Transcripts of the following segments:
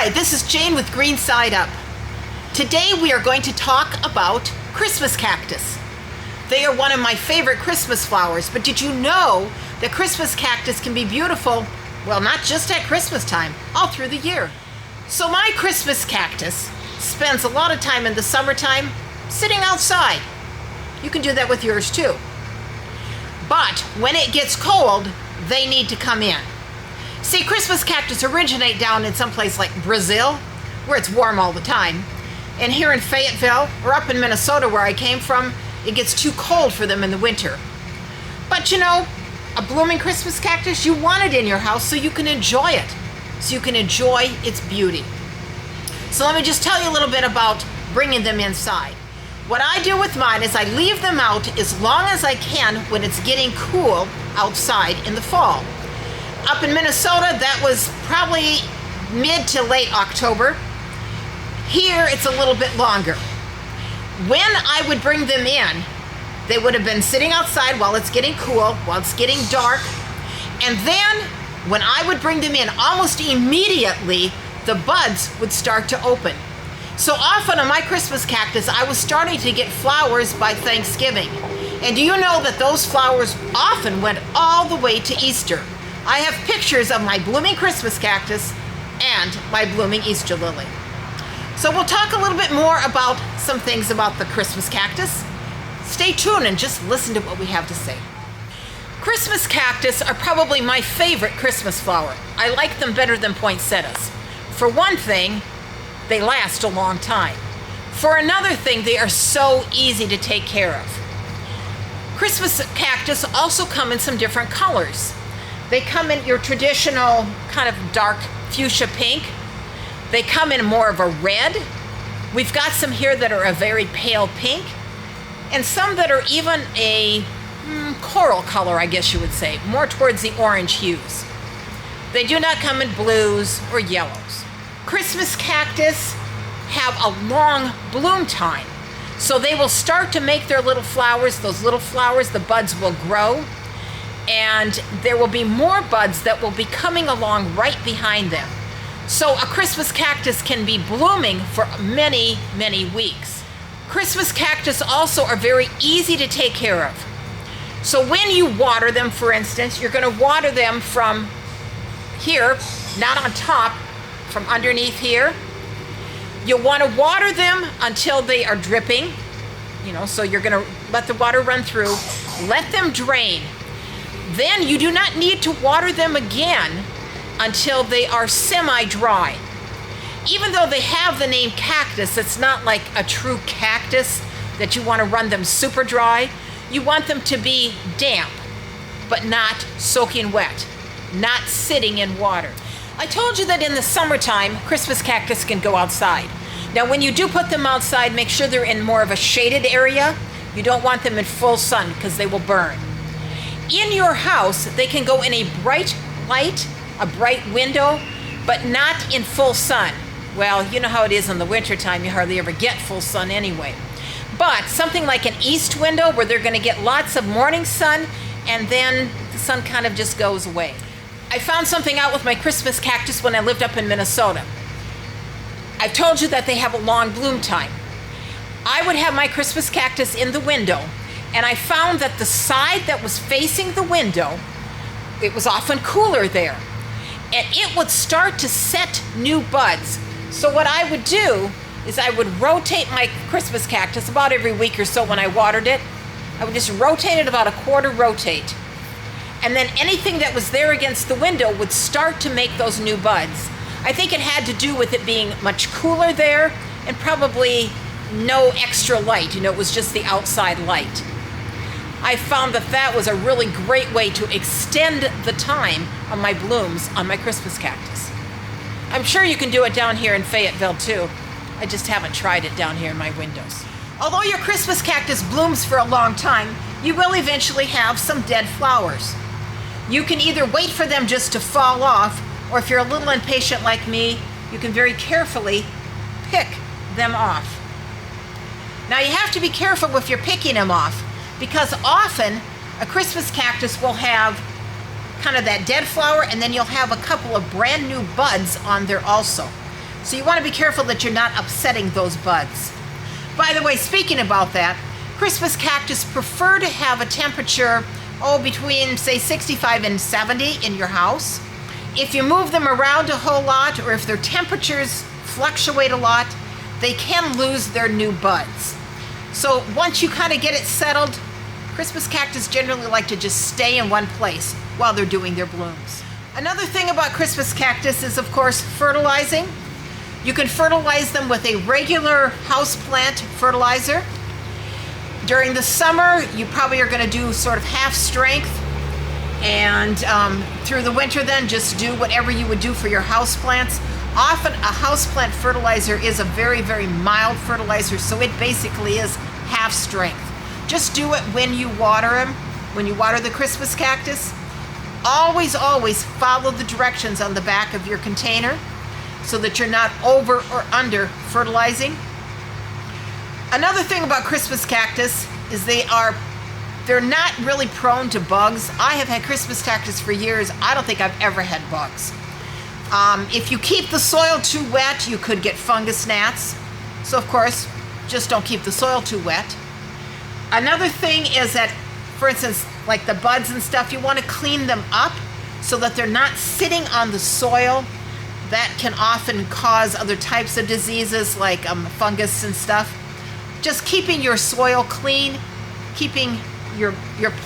Hi, this is Jane with Green Side Up. Today we are going to talk about Christmas cactus. They are one of my favorite Christmas flowers, but did you know that Christmas cactus can be beautiful, well, not just at Christmas time, all through the year. So my Christmas cactus spends a lot of time in the summertime sitting outside. You can do that with yours too. But when it gets cold, they need to come in. See, Christmas cactus originate down in some place like Brazil, where it's warm all the time. And here in Fayetteville, or up in Minnesota where I came from, it gets too cold for them in the winter. But you know, a blooming Christmas cactus, you want it in your house so you can enjoy it. So you can enjoy its beauty. So let me just tell you a little bit about bringing them inside. What I do with mine is I leave them out as long as I can when it's getting cool outside in the fall. Up in Minnesota, that was probably mid to late October. Here, it's a little bit longer. When I would bring them in, they would have been sitting outside while it's getting cool, while it's getting dark. And then, when I would bring them in, almost immediately, the buds would start to open. So often on my Christmas cactus, I was starting to get flowers by Thanksgiving. And do you know that those flowers often went all the way to Easter? I have pictures of my blooming Christmas cactus and my blooming Easter lily. So we'll talk a little bit more about some things about the Christmas cactus. Stay tuned and just listen to what we have to say. Christmas cactus are probably my favorite Christmas flower. I like them better than poinsettias. For one thing, they last a long time. For another thing, they are so easy to take care of. Christmas cactus also come in some different colors. They come in your traditional kind of dark fuchsia pink. They come in more of a red. We've got some here that are a very pale pink, and some that are even a coral color, I guess you would say, more towards the orange hues. They do not come in blues or yellows. Christmas cactus have a long bloom time, so they will start to make their little flowers. Those little flowers, the buds will grow, and there will be more buds that will be coming along right behind them. So a Christmas cactus can be blooming for many, many weeks. Christmas cactus also are very easy to take care of. So when you water them, for instance, you're going to water them from here, not on top, from underneath here. You'll want to water them until they are dripping. So you're going to let the water run through, let them drain. Then you do not need to water them again until they are semi-dry. Even though they have the name cactus, it's not like a true cactus that you want to run them super dry. You want them to be damp, but not soaking wet, not sitting in water. I told you that in the summertime, Christmas cactus can go outside. Now, when you do put them outside, make sure they're in more of a shaded area. You don't want them in full sun because they will burn. In your house, they can go in a bright light, a bright window, but not in full sun. Well, you know how it is in the wintertime, you hardly ever get full sun anyway. But something like an east window where they're going to get lots of morning sun, and then the sun kind of just goes away. I found something out with my Christmas cactus when I lived up in Minnesota. I've told you that they have a long bloom time. I would have my Christmas cactus in the window, and I found that the side that was facing the window, it was often cooler there. And it would start to set new buds. So what I would do is I would rotate my Christmas cactus about every week or so when I watered it. I would just rotate it about a quarter rotate. And then anything that was there against the window would start to make those new buds. I think it had to do with it being much cooler there and probably no extra light. It was just the outside light. I found that that was a really great way to extend the time of my blooms on my Christmas cactus. I'm sure you can do it down here in Fayetteville too. I just haven't tried it down here in my windows. Although your Christmas cactus blooms for a long time, you will eventually have some dead flowers. You can either wait for them just to fall off, or if you're a little impatient like me, you can very carefully pick them off. Now you have to be careful if you're picking them off, because often a Christmas cactus will have kind of that dead flower, and then you'll have a couple of brand new buds on there also. So you want to be careful that you're not upsetting those buds. By the way, speaking about that, Christmas cactus prefer to have a temperature, between say 65 and 70 in your house. If you move them around a whole lot, or if their temperatures fluctuate a lot, they can lose their new buds. So once you kind of get it settled, Christmas cactus generally like to just stay in one place while they're doing their blooms. Another thing about Christmas cactus is, of course, fertilizing. You can fertilize them with a regular houseplant fertilizer. During the summer, you probably are going to do sort of half strength, and through the winter then just do whatever you would do for your houseplants. Often a houseplant fertilizer is a very, very mild fertilizer, so it basically is half strength. Just do it when you water them, when you water the Christmas cactus. Always, always follow the directions on the back of your container so that you're not over or under fertilizing. Another thing about Christmas cactus is they're not really prone to bugs. I have had Christmas cactus for years. I don't think I've ever had bugs. If you keep the soil too wet, you could get fungus gnats. So of course, just don't keep the soil too wet. Another thing is that, for instance, like the buds and stuff, you want to clean them up so that they're not sitting on the soil. That can often cause other types of diseases like fungus and stuff. Just keeping your soil clean, keeping your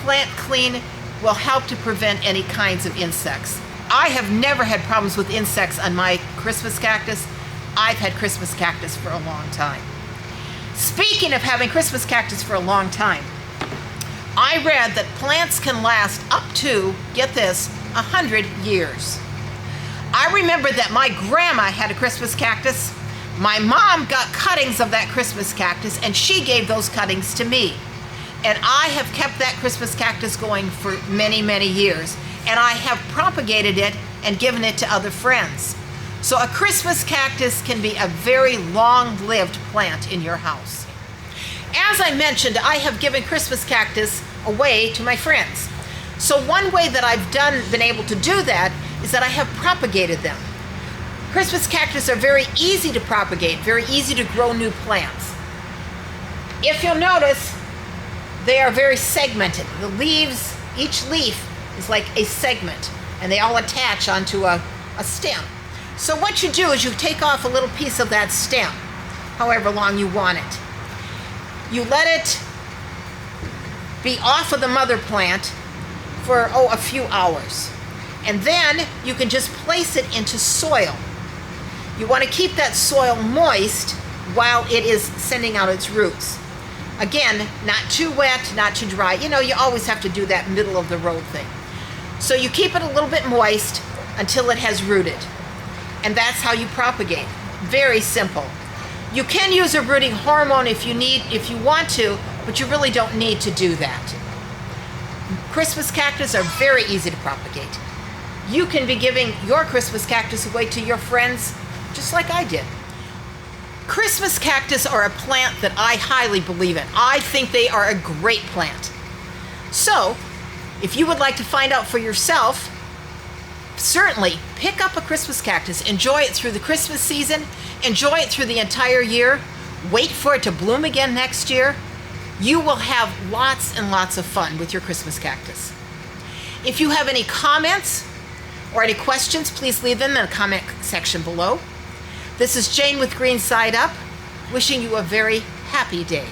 plant clean will help to prevent any kinds of insects. I have never had problems with insects on my Christmas cactus. I've had Christmas cactus for a long time. Speaking of having Christmas cactus for a long time, I read that plants can last up to, get this, 100 years. I remember that my grandma had a Christmas cactus. My mom got cuttings of that Christmas cactus, and she gave those cuttings to me. And I have kept that Christmas cactus going for many, many years. And I have propagated it and given it to other friends. So a Christmas cactus can be a very long-lived plant in your house. As I mentioned, I have given Christmas cactus away to my friends. So one way that I've been able to do that is that I have propagated them. Christmas cactus are very easy to propagate, very easy to grow new plants. If you'll notice, they are very segmented. The leaves, each leaf is like a segment, and they all attach onto a stem. So what you do is you take off a little piece of that stem, however long you want it. You let it be off of the mother plant for, a few hours. And then you can just place it into soil. You want to keep that soil moist while it is sending out its roots. Again, not too wet, not too dry. You always have to do that middle of the road thing. So you keep it a little bit moist until it has rooted. And that's how you propagate. Very simple. You can use a rooting hormone if you want to, but you really don't need to do that. Christmas cactus are very easy to propagate. You can be giving your Christmas cactus away to your friends just like I did. Christmas cactus are a plant that I highly believe in. I think they are a great plant. So, if you would like to find out for yourself, certainly pick up a Christmas cactus. Enjoy it through the Christmas season. Enjoy it through the entire year. Wait for it to bloom again next year. You will have lots and lots of fun with your Christmas cactus. If you have any comments or any questions, please leave them in the comment section below. This is Jane with Green Side Up, wishing you a very happy day.